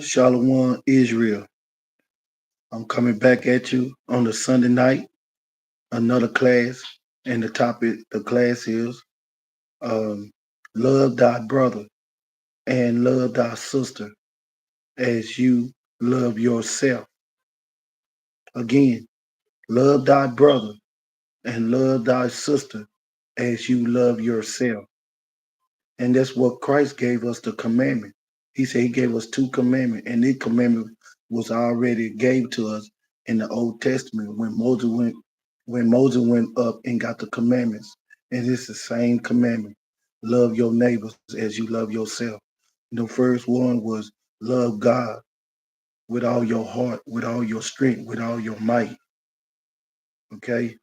Shalom, Israel. I'm coming back at you on the Sunday night, another class, and the class is um, love thy brother and love thy sister as you love yourself. Again, love thy brother and love thy sister as you love yourself. And that's what Christ gave us the commandment. He said he gave us two commandments, and this commandment was already gave to us in the Old Testament when Moses went up and got the commandments. And it's the same commandment. Love your neighbors as you love yourself. The first one was love God with all your heart, with all your strength, with all your might. Okay?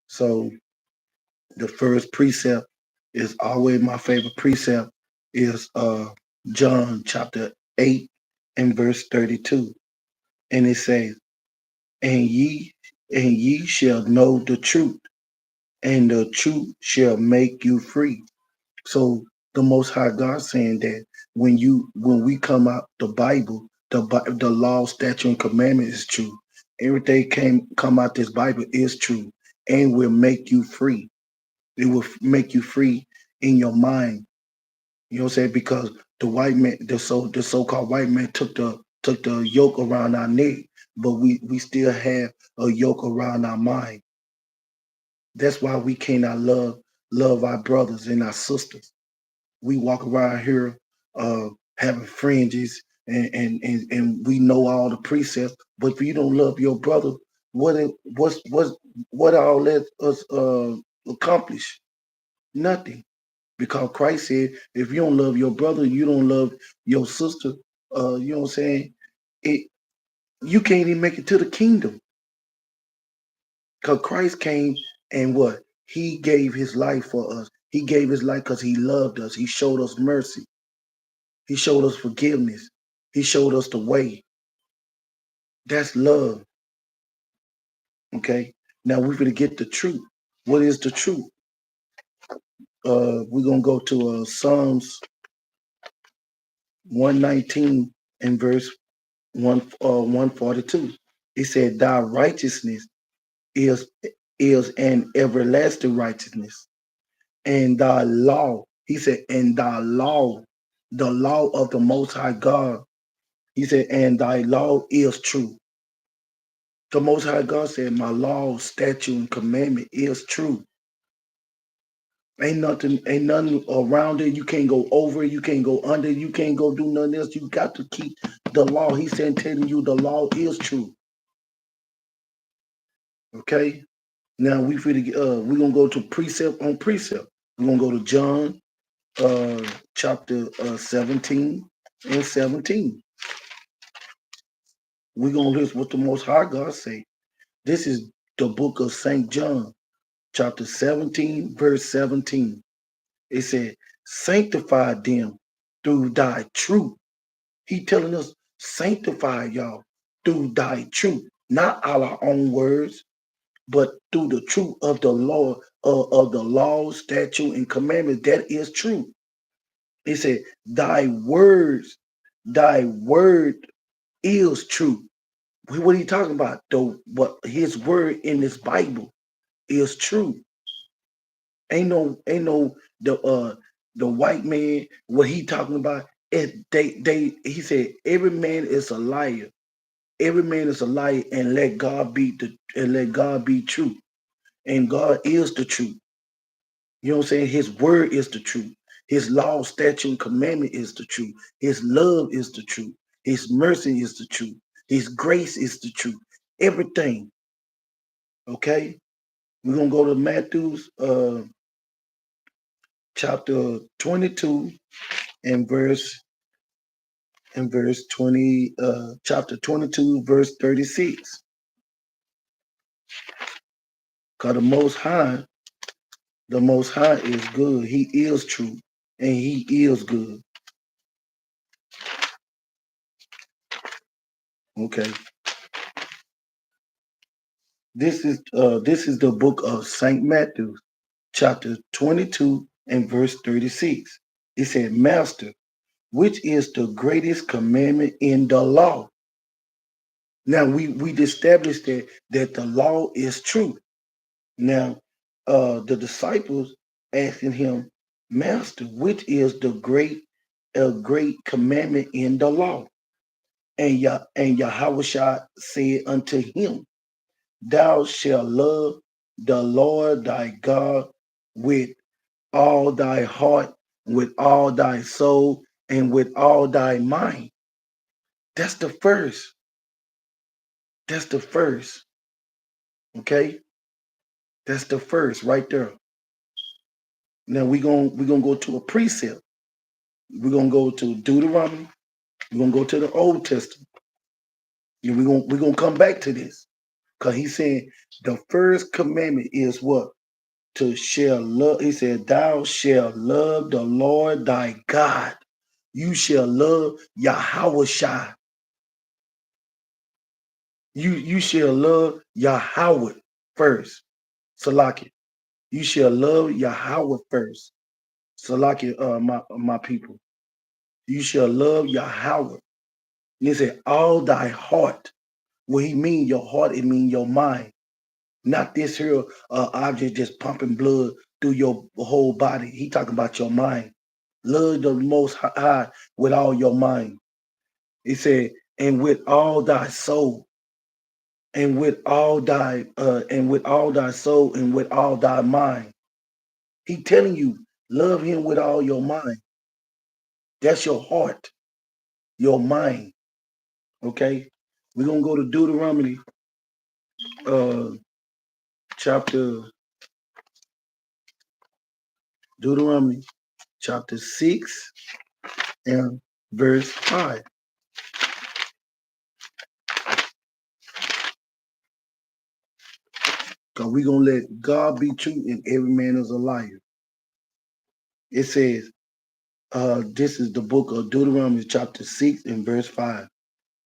So the first precept is always my favorite precept is John chapter 8 and verse 32. And it says, and ye shall know the truth, and the truth shall make you free. So the most high God saying that when we come out the Bible, the law, statute, and commandment is true. Everything come out this Bible is true and will make you free. It will make you free in your mind. You know what I'm saying? Because the white man, the so-called white man took the yoke around our neck, but we still have a yoke around our mind. That's why we cannot love our brothers and our sisters. We walk around here having fringes and we know all the precepts, but if you don't love your brother, what all let us accomplish? Nothing. Because Christ said, if you don't love your brother, you don't love your sister, you know what I'm saying? It you can't even make it to the kingdom. Because Christ came and what? He gave his life for us. He gave his life because he loved us. He showed us mercy. He showed us forgiveness. He showed us the way. That's love. Okay. Now we're gonna get the truth. What is the truth? We're gonna go to Psalms 119 and verse 142. It said, "Thy righteousness is an everlasting righteousness, and thy law." He said, "And thy law, the law of the Most High God." He said, "And thy law is true." The Most High God said, "My law, statute, and commandment is true." Ain't nothing around it. You can't go over it. You can't go under it. You can't go do nothing else. You got to keep the law. He said, telling you the law is true. Okay. Now we're gonna go to precept on precept. We're gonna go to John chapter 17 and 17. We're gonna listen what the Most High God say. This is the book of St. John, chapter 17, verse 17. It said, sanctify them through thy truth. He telling us, sanctify y'all through thy truth, not our own words, but through the truth of the Lord, of the law, statute, and commandments. That is true. He said, thy word is true. What are you talking about? Though what his word in this Bible is true. Ain't no the white man, what he talking about. He said, every man is a liar. Every man is a liar, and let God be true. And God is the truth. You know what I'm saying? His word is the truth. His law, statute, and commandment is the truth. His love is the truth. His mercy is the truth. His grace is the truth. Everything. Okay? We're gonna go to Matthew's chapter 22 and verse 20, chapter 22, verse 36. Because the most high is good. He is true. And he is good. Okay. This is the book of Saint Matthew, chapter 22 and verse 36. It said, Master, which is the greatest commandment in the law. Now we established that the law is true. Now the disciples asking him, Master, which is the great commandment in the law? And Yahushua said unto him, Thou shalt love the Lord thy God with all thy heart, with all thy soul, and with all thy mind. That's the first. That's the first. Okay? That's the first right there. Now we're gonna go to a precept. We're gonna go to Deuteronomy. We're gonna go to the Old Testament. And we're gonna come back to this. Because he said the first commandment is what? To shall love. He said, Thou shalt love the Lord thy God. You shall love Yahushua. You shall love Yahweh first. Salaki. You shall love Yahweh first. Salaki, my people. You shall love Yahweh. He said, all thy heart. What he mean your heart, it mean your mind. Not this here object just pumping blood through your whole body. He talking about your mind. Love the most high with all your mind. He said, and with all thy soul, and with all thy soul, and with all thy mind. He telling you, love him with all your mind. That's your heart, your mind. Okay? We're gonna go to Deuteronomy uh chapter Deuteronomy chapter 6 and verse 5. Because we're gonna let God be true and every man is a liar. It says, this is the book of Deuteronomy chapter 6 and verse 5.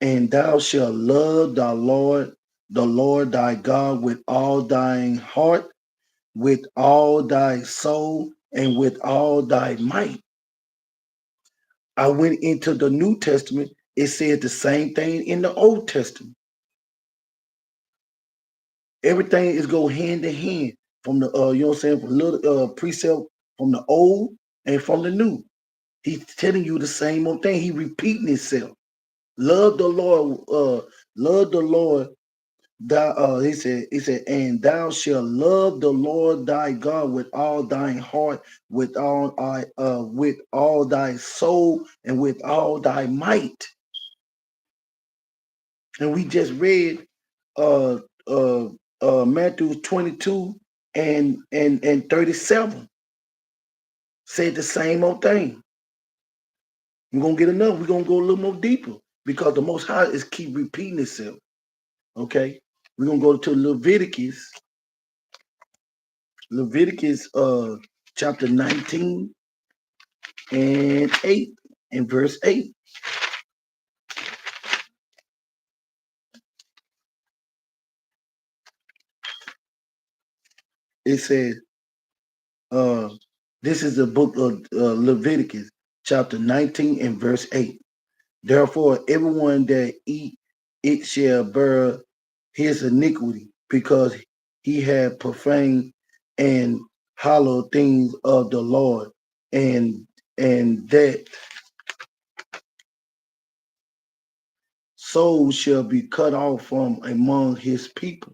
And thou shalt love the Lord thy God with all thine heart, with all thy soul, and with all thy might. I went into the New Testament. It said the same thing in the Old Testament. Everything is go hand in hand from the you know what I'm saying, from little precept from the old and from the new. He's telling you the same old thing. He repeating himself. Love the Lord, love the Lord. Thou, he said, and thou shalt love the Lord thy God with all thine heart, with all thy soul, and with all thy might. And we just read uh uh Matthew 22 and 37 said the same old thing. We're gonna get enough. We're gonna go a little more deeper because the Most High is keep repeating itself. Okay, we're gonna go to Leviticus chapter 19 and 8 and verse 8. It says, this is the book of Leviticus chapter 19 and verse 8. Therefore, everyone that eat it shall bear his iniquity, because he had profaned and hallowed things of the Lord, and that soul shall be cut off from among his people.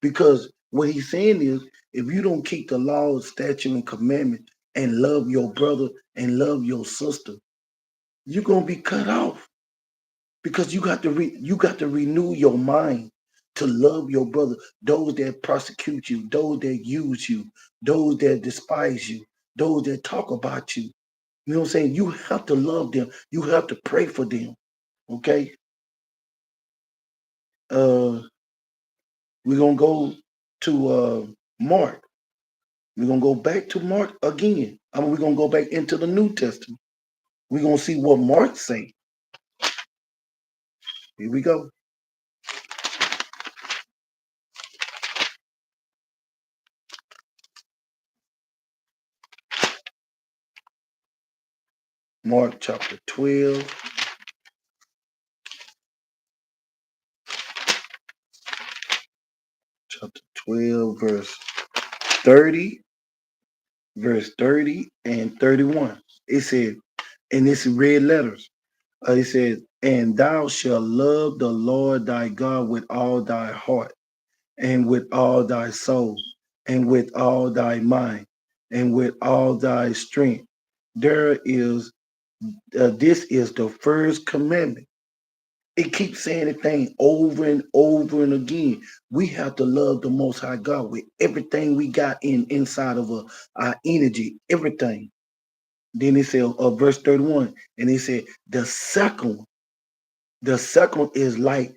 Because what he's saying is, if you don't keep the law, statute, and commandment, and love your brother and love your sister, you're gonna be cut off. Because you got to renew your mind to love your brother, those that persecute you, those that use you, those that despise you, those that talk about you. You know what I'm saying? You have to love them. You have to pray for them. Okay. We're gonna go to Mark. We're gonna go back to Mark again. We're gonna go back into the New Testament. We're gonna see what Mark say. Here we go. Mark chapter 12. Chapter 12, verse 30, verse 30 and 31. It said, and it's in red letters. It says, and thou shalt love the Lord thy God with all thy heart, and with all thy soul, and with all thy mind, and with all thy strength. This is the first commandment. It keeps saying the thing over and over and again. We have to love the Most High God with everything we got inside of our energy, everything. Then it said, verse 31, and it said, the second is like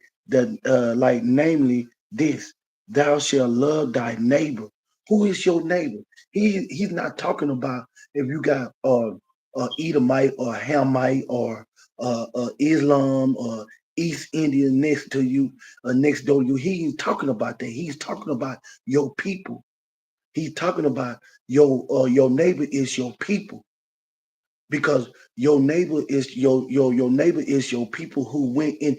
namely this: thou shalt love thy neighbor. Who is your neighbor? He's not talking about if you got Edomite or Hamite or Islam or East Indian next to you, next door to you. He ain't talking about that. He's talking about your people. He's talking about your neighbor is your people, because your neighbor is your neighbor is your people who went in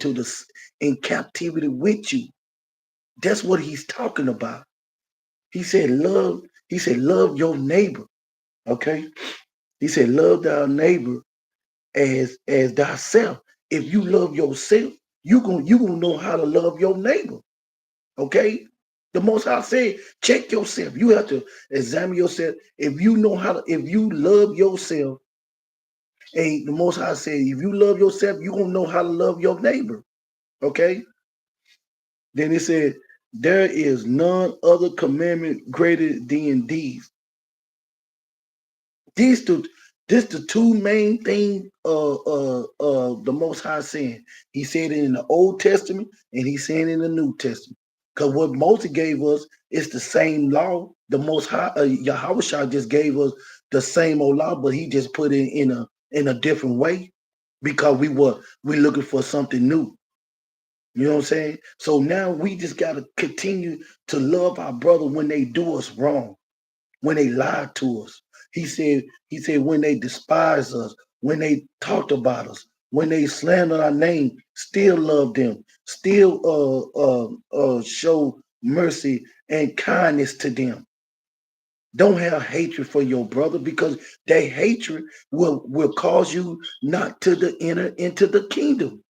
captivity with you. That's what he's talking about. He said love your neighbor. Okay. He said love thy neighbor as thyself. If you love yourself, you gonna know how to love your neighbor. Okay. The Most High said, check yourself. You have to examine yourself. If you love yourself, and the Most High said, if you love yourself, you're going to know how to love your neighbor. Okay? Then it said, there is none other commandment greater than these. This the two main things the Most High saying. He said it in the Old Testament and he's saying it in the New Testament. Because what Moses gave us is the same law. The Most High, Yahweh just gave us the same old law, but he just put it in a different way, because we looking for something new. You know what I'm saying? So now we just gotta continue to love our brother when they do us wrong, when they lie to us. He said when they despise us, when they talked about us, when they slander our name, still love them, still show mercy and kindness to them. Don't have hatred for your brother, because that hatred will cause you not to enter into the kingdom.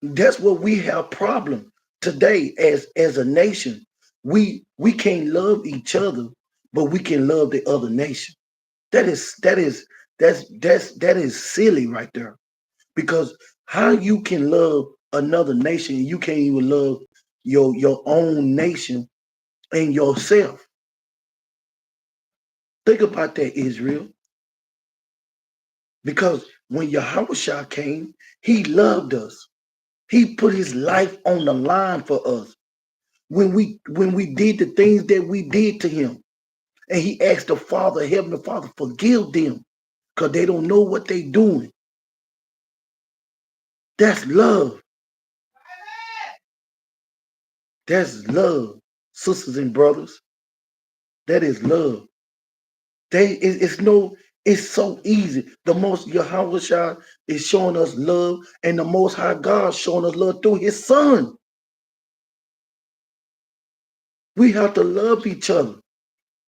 That's what we have problem today as a nation. We can't love each other, but we can love the other nation. That is silly right there. Because how you can love another nation, you can't even love your own nation and yourself. Think about that, Israel. Because when Yahweh came, he loved us. He put his life on the line for us. When we did the things that we did to him, and he asked the Father, Heavenly Father, forgive them, because they don't know what they're doing. That's love. That's love, sisters and brothers. That is love. It's so easy. The most Yahweh is showing us love, and the Most High God showing us love through his son. We have to love each other.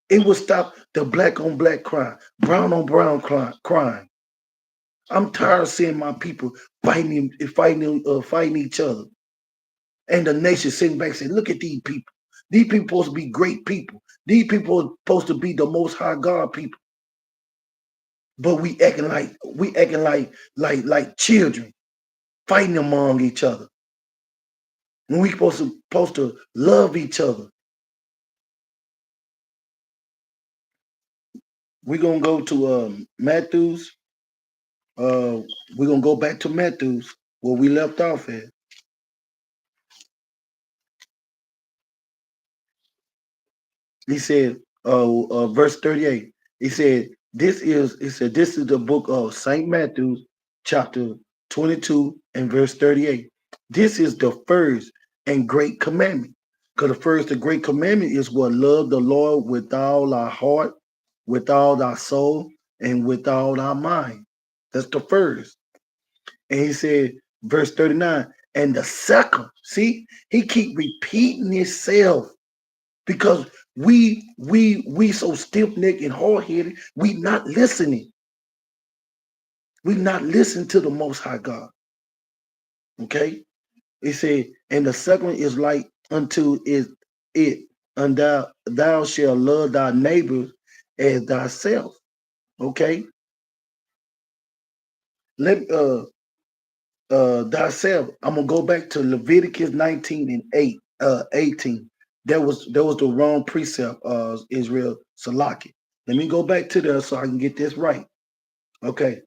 It will stop the black on black crime, brown on brown crime. I'm tired of seeing my people fighting each other, and the nation sitting back saying, "Look at these people. These people supposed to be great people. These people are supposed to be the Most High God people." But we acting like children, fighting among each other. When we supposed to love each other. We're gonna go to Matthews. We're gonna go back to Matthews where we left off at. He said, verse 38. He said, this is the book of Saint Matthew, chapter 22 and verse 38. This is the first and great commandment. Because the first and great commandment is what? Love the Lord with all our heart, with all our soul, and with all our mind. That's the first. And he said, verse 39, and the second. See, he keep repeating himself because we so stiff-necked and hard-headed, we not listening. We not listening to the Most High God. Okay? He said, and the second is like unto it, and thou shalt love thy neighbor as thyself. Okay? Let thyself. I'm gonna go back to Leviticus 19 and 18. That was the wrong precept, Israel Salaki. Let me go back to there so I can get this right. Okay.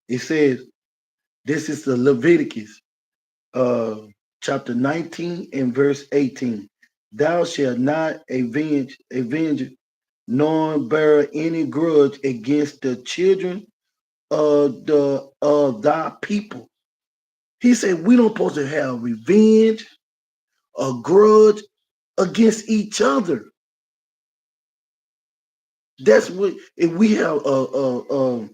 It says, this is the Leviticus, chapter 19 and verse 18. Thou shalt not avenge, nor bear any grudge against the children of thy people. He said we don't supposed to have revenge or grudge against each other. That's what if we have a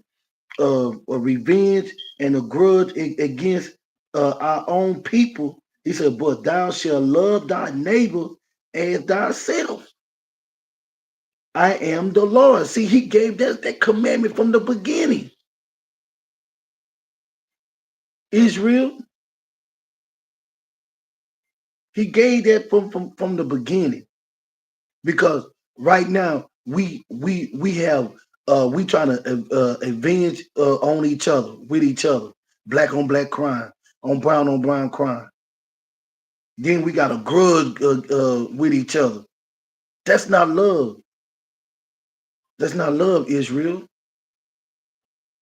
revenge and a grudge against our own people. He said, but thou shalt love thy neighbor as thyself. I am the Lord. See, he gave that commandment from the beginning. Israel, he gave that from the beginning. Because right now we have we trying to avenge on each other, with each other, black on black crime, on brown crime. Then we got a grudge with each other. That's not love. That's not love, Israel.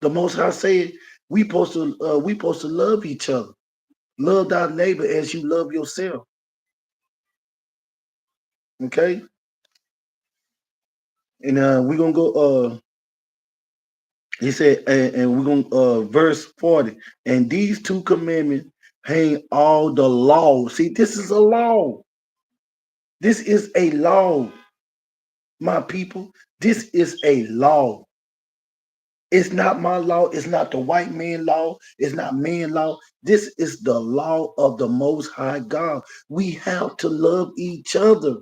The Most High said we supposed to love each other. Love thy neighbor as you love yourself. Okay, and we're gonna go. He said, and we're gonna verse 40. And these two commandments hang all the law. See, this is a law. This is a law, my people. This is a law. It's not my law. It's not the white man law. It's not man law. This is the law of the Most High God. We have to love each other.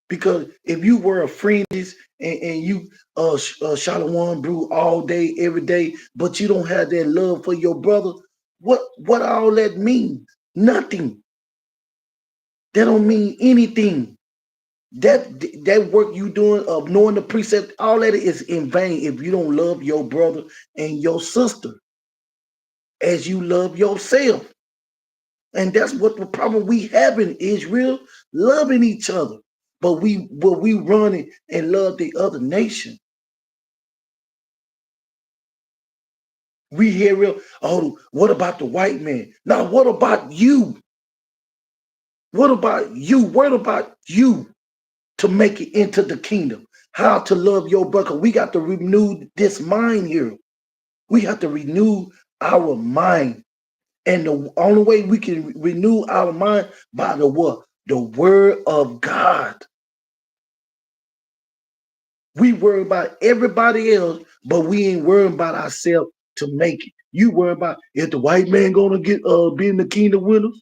Because if you wear a fringes and you shalom brew all day, every day, but you don't have that love for your brother, what all that means? Nothing. That don't mean anything. That work you doing of knowing the precept, all that is in vain if you don't love your brother and your sister as you love yourself. And that's what the problem we have in Israel, loving each other. But we run it and love the other nation. We hear real, oh, what about the white man? Now, what about you? What about you? What about you to make it into the kingdom? How to love your brother? We got to renew this mind here. We have to renew our mind. And the only way we can renew our mind by the what? The word of God. We worry about everybody else, but we ain't worrying about ourselves to make it. You worry about if the white man gonna get be in the kingdom with us.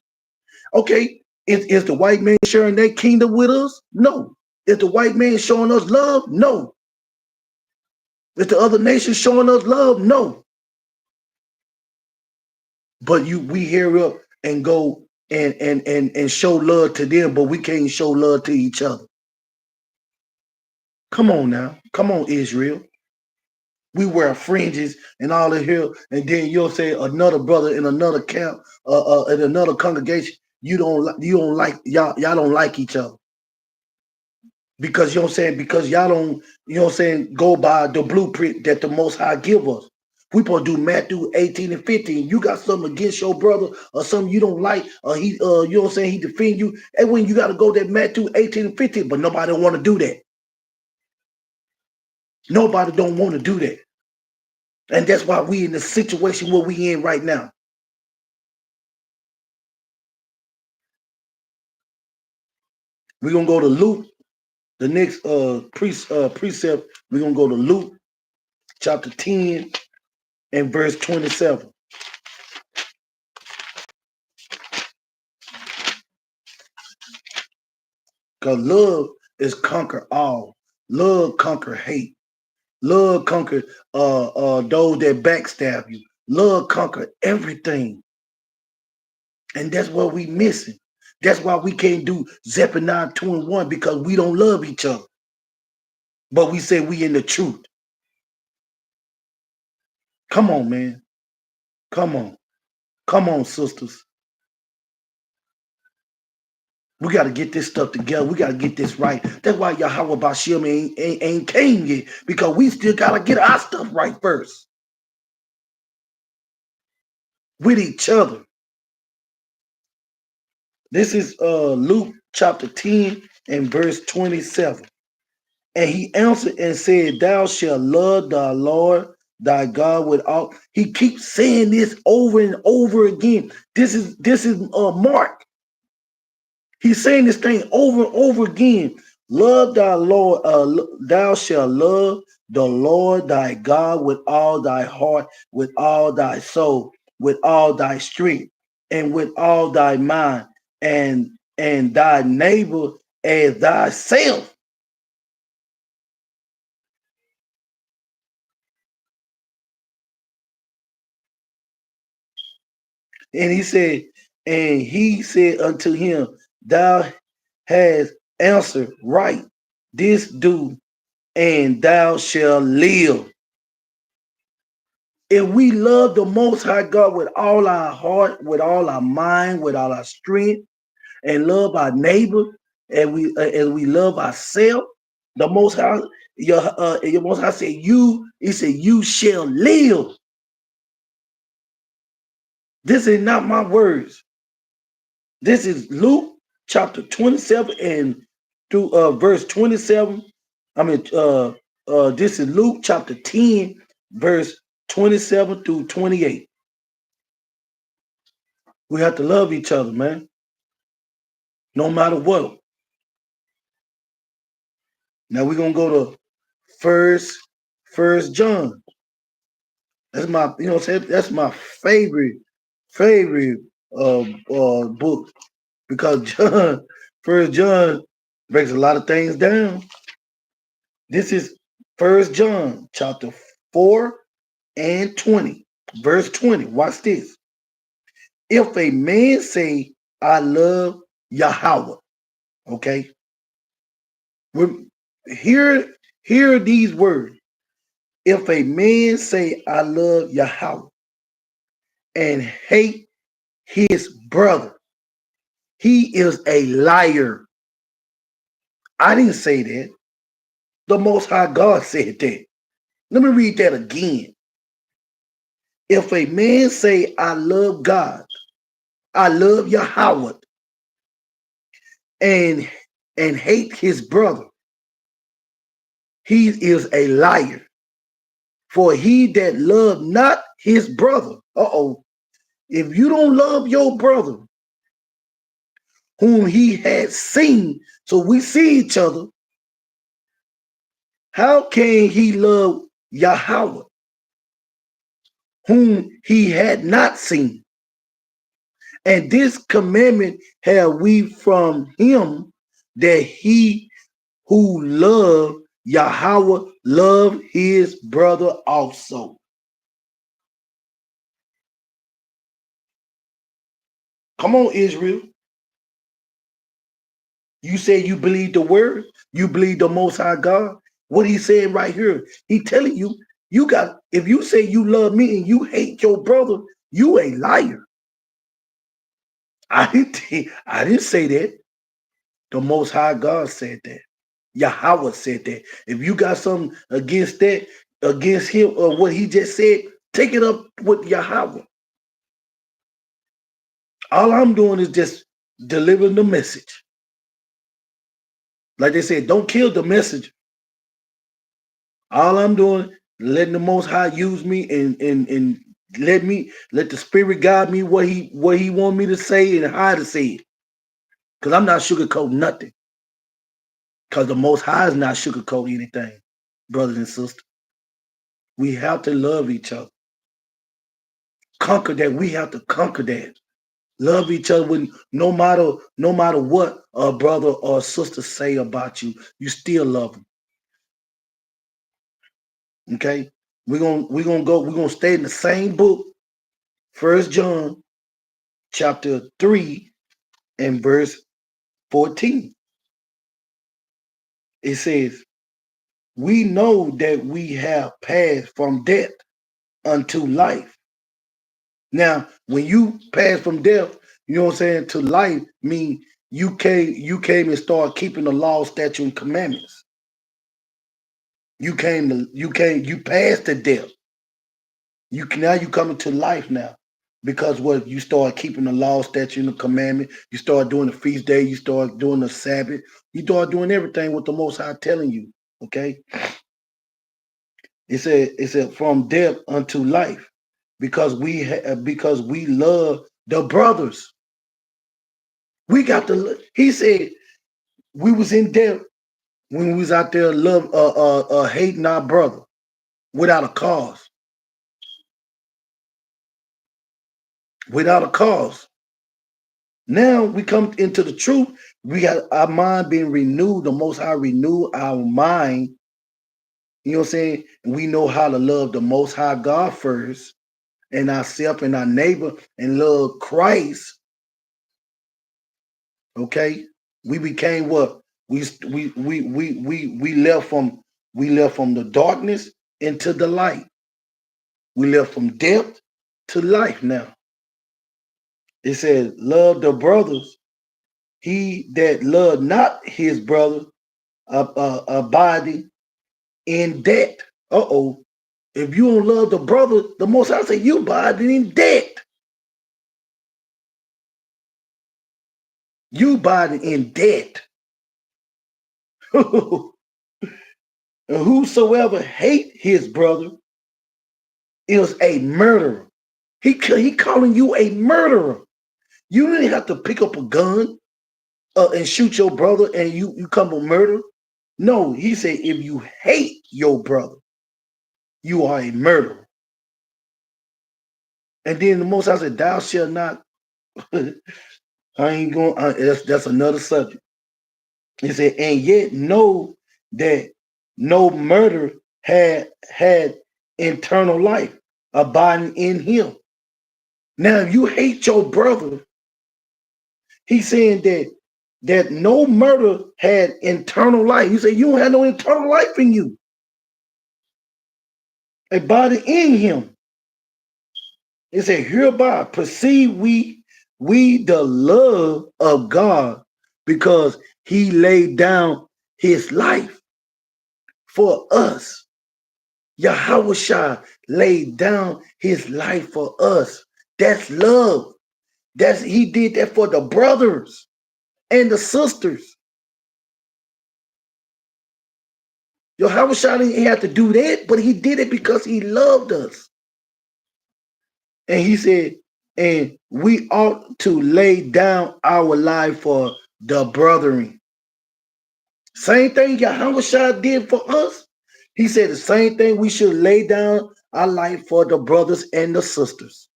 Okay, is the white man sharing that kingdom with us? No. Is the white man showing us love? No. Is the other nation showing us love? No. But we hear up and go and show love to them, but we can't show love to each other. Come on now. Come on, Israel. We wear fringes and all the here, and then you'll say another brother in another camp, in another congregation, you don't like y'all don't like each other. Because you know what I'm saying, because y'all don't, you know what I'm saying, go by the blueprint that the Most High give us. We supposed to do Matthew 18 and 15. You got something against your brother or something you don't like, or he you know what I'm saying, he defend you. And when you got to go that Matthew 18 and 15, but nobody don't want to do that. Nobody don't want to do that. And that's why we in the situation where we in right now. We're gonna go to Luke, The next precept, we're going to go to Luke chapter 10 and verse 27. Because love is conquer all. Love conquer hate. Love conquer those that backstab you. Love conquer everything. And that's what we missing. That's why we can't do Zephaniah 2 and 1, because we don't love each other. But we say we in the truth. Come on, man. Come on. Come on, sisters. We got to get this stuff together. We got to get this right. That's why Yahweh Bashim ain't came yet, because we still got to get our stuff right first. With each other. This is Luke chapter 10 and verse 27. And he answered and said, thou shalt love thy Lord thy God with all. He keeps saying this over and over again. This is Mark. He's saying this thing over and over again. Love thy Lord, thou shalt love the Lord thy God with all thy heart, with all thy soul, with all thy strength, and with all thy mind, and thy neighbor as thyself. And he said unto him, thou hast answered right. This do, and thou shalt live. If we love the Most High God with all our heart, with all our mind, with all our strength, and love our neighbor, and we love ourselves, the Most High, your Most High said, he said, you shall live. This is not my words. This is Luke chapter 27 and through verse 27. This is Luke chapter 10, verse 27 through 28. We have to love each other, man. No matter what. Now we're gonna go to First John. That's my, that's my favorite book, because First John breaks a lot of things down. This is First John chapter 4 and 20, verse 20. Watch this. If a man say, I love Yahweh, okay? Hear these words. If a man say, I love Yahweh, and hate his brother, he is a liar. I didn't say that. The Most High God said that. Let me read that again. If a man say, I love God, I love Yahweh, and hate his brother, he is a liar. For he that love not his brother, if you don't love your brother, whom he had seen, so we see each other, how can he love Yahweh, whom he had not seen? And this commandment have we from him, that he who love Yahweh love his brother also. Come on, Israel. You say you believe the word, you believe the Most High God. What he's saying right here, he telling you, if you say you love me and you hate your brother, you a liar. I didn't say that. The Most High God said that. Yahweh said that. If you got something against that, against him or what he just said, take it up with Yahweh. All I'm doing is just delivering the message. Like they said, don't kill the messenger. All I'm doing, letting the Most High use me and let the Spirit guide me what he want me to say and how to say it. Because I'm not sugarcoating nothing. Because the Most High is not sugarcoat anything, brothers and sisters. We have to love each other. Conquer that. We have to conquer that. Love each other with no matter what a brother or a sister say about you, you still love them. Okay? We're gonna stay in the same book, 1 John chapter 3 and verse 14. It says, we know that we have passed from death unto life. Now, when you pass from death, you know what I'm saying, to life, mean you came and started keeping the law, statute, and commandments. You passed the death. Now you coming to life now. Because what you start keeping the law, statute, and the commandment, you start doing the feast day, you start doing the Sabbath, you start doing everything with the Most High telling you. Okay. It said from death unto life, because we love the brothers. We got to. He said we was in death when we was out there hating our brother without a cause. Without a cause. Now we come into the truth. We got our mind being renewed. The Most High renew our mind. You know what I'm saying? And we know how to love the Most High God first, and ourselves and our neighbor, and love Christ. Okay, we became what we left from. We left from the darkness into the light. We left from death to life. Now it says, "Love the brothers. He that loved not his brother abiding in debt." If you don't love the brother, the Most High say you abiding in debt. You abiding in debt. And whosoever hate his brother is a murderer. He calling you a murderer. You didn't have to pick up a gun and shoot your brother and you come to murder. No, he said if you hate your brother, you are a murderer. And then the Most High said, "Thou shalt not." I ain't going. That's another subject. He said, "And yet know that no murder had eternal life abiding in him." Now, if you hate your brother, he's saying that no murder had eternal life. He said you don't have no eternal life in you, abiding in him. He said, "Hereby perceive we the love of God, because he laid down his life for us." Yahweh laid down his life for us. That's love. He did that for the brothers and the sisters. Yahweh didn't have to do that, but he did it because he loved us. And he said, and we ought to lay down our life for the brethren. Same thing Yahweh did for us. He said the same thing, we should lay down our life for the brothers and the sisters.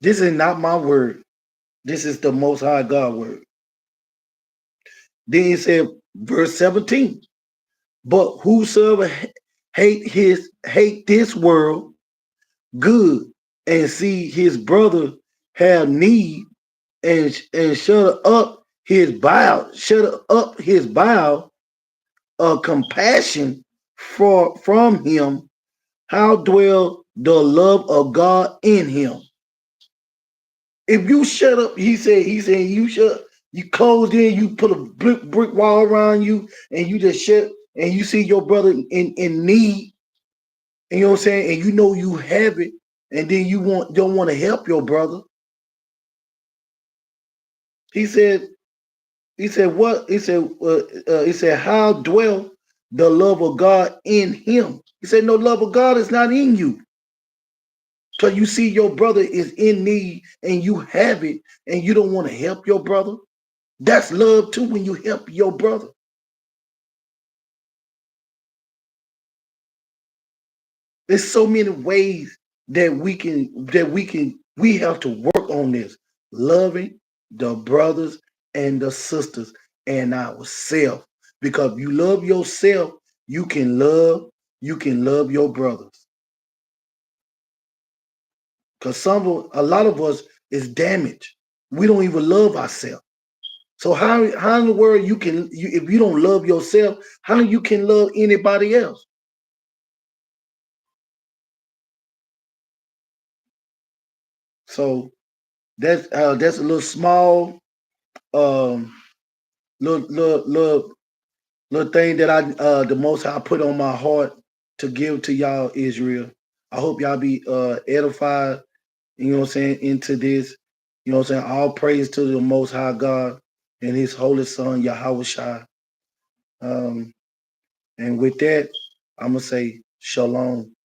This is not my word. This is the Most High God word. Then he said, verse 17, "But whosoever hate this world good, and see his brother have need, and shut up his bowel of compassion from him, how dwell the love of God in him?" If you shut up, he said you shut, you closed in, you put a brick wall around you, and you just shut, and you see your brother in need, and you know what I'm saying, and you know you have it, and then you don't want to help your brother. He said what? He said, how dwell the love of God in him? He said, no, love of God is not in you. Because you see your brother is in need and you have it and you don't want to help your brother. That's love too when you help your brother. There's so many ways that we have to work on this. Loving the brothers and the sisters and ourselves. Because if you love yourself, you can love your brothers. Because a lot of us is damaged. We don't even love ourselves. So how in the world if you don't love yourself, how you can love anybody else? So that's a little small um little thing that I the most I put on my heart to give to y'all Israel. I hope y'all be edified, you know what I'm saying, into this. You know what I'm saying? All praise to the most high God and his holy son Yahweh Shai. And with that, I'm gonna say shalom.